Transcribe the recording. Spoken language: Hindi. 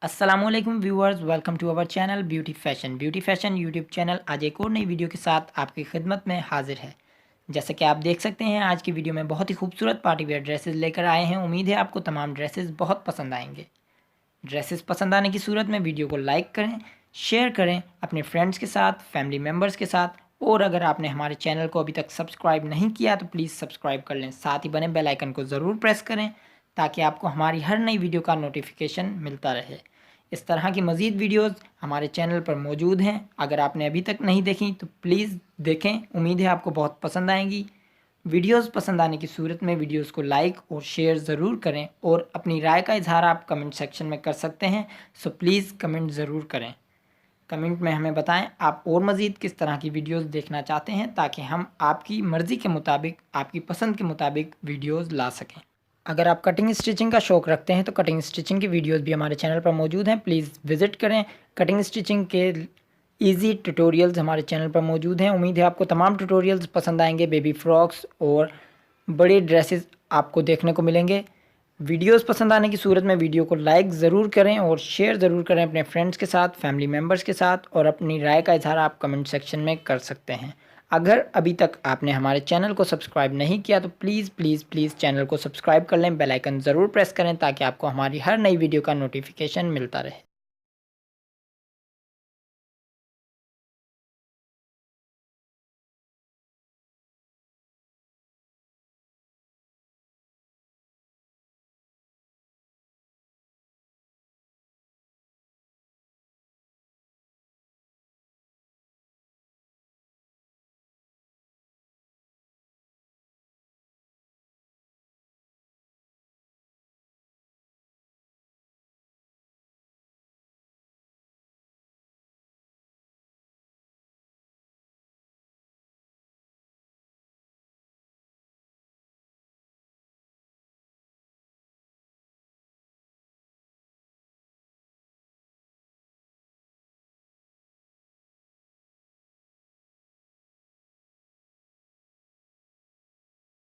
अस्सलामुअलैकुम viewers, welcome to our channel beauty fashion YouTube channel आज एक और नई वीडियो के साथ आपकी खिदमत में हाजिर है। जैसे कि आप देख सकते हैं, आज की वीडियो में बहुत ही खूबसूरत पार्टी वेयर ड्रेसेस लेकर आए हैं। उम्मीद है आपको तमाम ड्रेसेस बहुत पसंद आएंगे। ड्रेसेस पसंद आने की सूरत में वीडियो को लाइक करें, शेयर करें अपने फ्रेंड्स के साथ, फैमिली मेम्बर्स के साथ। और अगर आपने हमारे चैनल को अभी तक सब्सक्राइब नहीं किया तो प्लीज़ सब्सक्राइब कर लें। साथ ही बने बेल आइकन को ज़रूर प्रेस करें ताकि आपको हमारी हर नई वीडियो का नोटिफिकेशन मिलता रहे। इस तरह की मज़ीद वीडियोस हमारे चैनल पर मौजूद हैं। अगर आपने अभी तक नहीं देखी तो प्लीज़ देखें, उम्मीद है आपको बहुत पसंद आएंगी। वीडियोस पसंद आने की सूरत में वीडियोस को लाइक और शेयर ज़रूर करें और अपनी राय का इजहार आप कमेंट सेक्शन में कर सकते हैं। सो प्लीज़ कमेंट ज़रूर करें। कमेंट में हमें बताएं आप और मज़ीद किस तरह की वीडियोस देखना चाहते हैं ताकि हम आपकी मर्ज़ी के मुताबिक, आपकी पसंद के मुताबिक वीडियोस ला सकें। अगर आप कटिंग स्टिचिंग का शौक़ रखते हैं तो कटिंग स्टिचिंग की वीडियोस भी हमारे चैनल पर मौजूद हैं, प्लीज़ विज़िट करें। कटिंग स्टिचिंग के इजी ट्यूटोरियल्स हमारे चैनल पर मौजूद हैं। उम्मीद है आपको तमाम ट्यूटोरियल्स पसंद आएंगे। बेबी फ्रॉक्स और बड़े ड्रेसेस आपको देखने को मिलेंगे। वीडियोस पसंद आने की सूरत में वीडियो को लाइक ज़रूर करें और शेयर ज़रूर करें अपने फ्रेंड्स के साथ, फैमिली मेम्बर्स के साथ। और अपनी राय का इजहार आप कमेंट सेक्शन में कर सकते हैं। अगर अभी तक आपने हमारे चैनल को सब्सक्राइब नहीं किया तो प्लीज़ प्लीज़ प्लीज़ चैनल को सब्सक्राइब कर लें, बेल आइकन ज़रूर प्रेस करें ताकि आपको हमारी हर नई वीडियो का नोटिफिकेशन मिलता रहे।